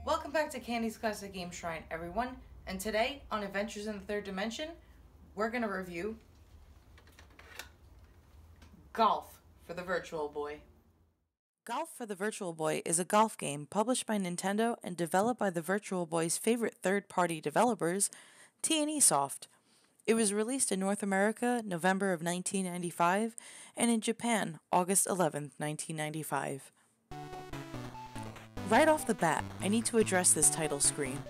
Welcome back to Candy's Classic Game Shrine, everyone. And today, on Adventures in the Third Dimension, we're going to review Golf for the Virtual Boy. Golf for the Virtual Boy is a golf game published by Nintendo and developed by the Virtual Boy's favorite third-party developers, T&E Soft. It was released in North America November of 1995 and in Japan August 11th, 1995. Right off the bat, I need to address this title screen.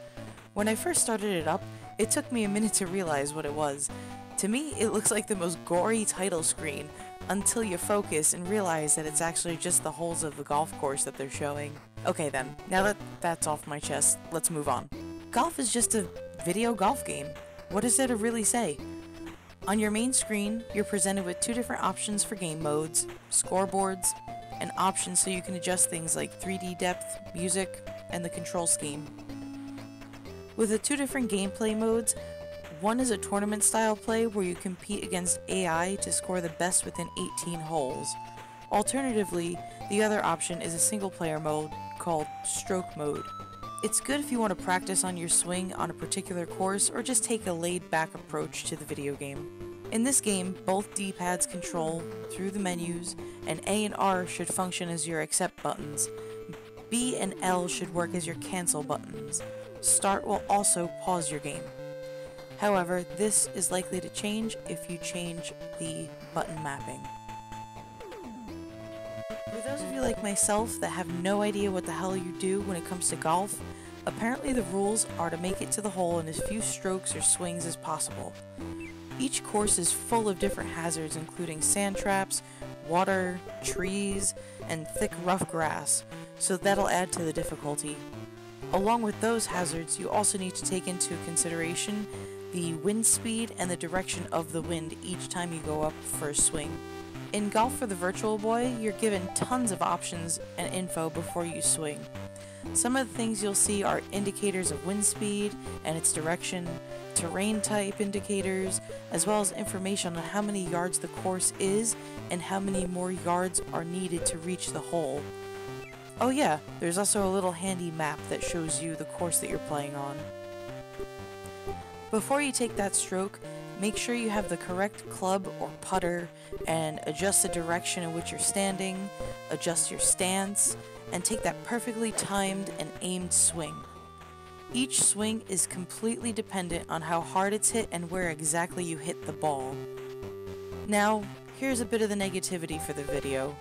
When I first started it up, it took me a minute to realize what it was. To me, it looks like the most gory title screen, until you focus and realize that it's actually just the holes of the golf course that they're showing. Okay then, now that that's off my chest, let's move on. Golf is just a video golf game. What is there to really say? On your main screen, you're presented with two different options for game modes, scoreboards, and options so you can adjust things like 3D depth, music, and the control scheme. With the two different gameplay modes, one is a tournament style play where you compete against AI to score the best within 18 holes. Alternatively, the other option is a single player mode called stroke mode. It's good if you want to practice on your swing on a particular course or just take a laid back approach to the video game. In this game, both D-pads control through the menus, and A and R should function as your accept buttons. B and L should work as your cancel buttons. Start will also pause your game. However, this is likely to change if you change the button mapping. For those of you like myself that have no idea what the hell you do when it comes to golf, apparently the rules are to make it to the hole in as few strokes or swings as possible. Each course is full of different hazards including sand traps, water, trees, and thick rough grass, so that'll add to the difficulty. Along with those hazards, you also need to take into consideration the wind speed and the direction of the wind each time you go up for a swing. In Golf for the Virtual Boy, you're given tons of options and info before you swing. Some of the things you'll see are indicators of wind speed and its direction, terrain type indicators, as well as information on how many yards the course is and how many more yards are needed to reach the hole. Oh yeah, there's also a little handy map that shows you the course that you're playing on. Before you take that stroke, make sure you have the correct club or putter and adjust the direction in which you're standing, adjust your stance, and take that perfectly timed and aimed swing. Each swing is completely dependent on how hard it's hit and where exactly you hit the ball. Now, here's a bit of the negativity for the video.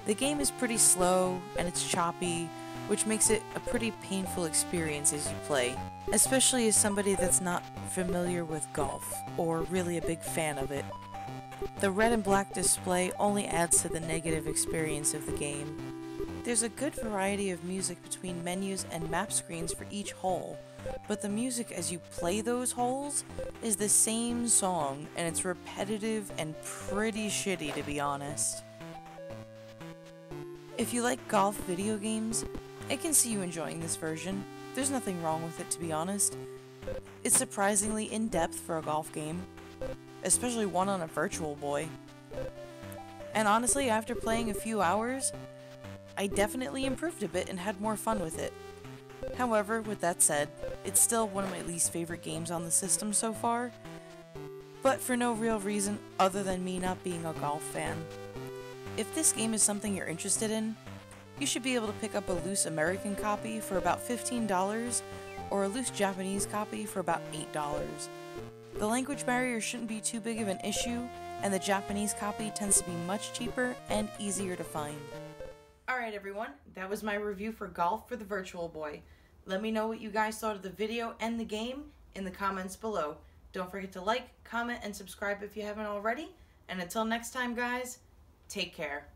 The game is pretty slow and it's choppy, which makes it a pretty painful experience as you play, especially as somebody that's not familiar with golf, or really a big fan of it. The red and black display only adds to the negative experience of the game. There's a good variety of music between menus and map screens for each hole, but the music as you play those holes is the same song, and it's repetitive and pretty shitty to be honest. If you like golf video games, I can see you enjoying this version. There's nothing wrong with it, to be honest. It's surprisingly in-depth for a golf game, especially one on a Virtual Boy. And honestly, after playing a few hours, I definitely improved a bit and had more fun with it. However, with that said, it's still one of my least favorite games on the system so far, but for no real reason other than me not being a golf fan. If this game is something you're interested in, you should be able to pick up a loose American copy for about $15 or a loose Japanese copy for about $8. The language barrier shouldn't be too big of an issue, and the Japanese copy tends to be much cheaper and easier to find. Alright everyone, that was my review for Golf for the Virtual Boy. Let me know what you guys thought of the video and the game in the comments below. Don't forget to like, comment, and subscribe if you haven't already. And until next time guys, take care.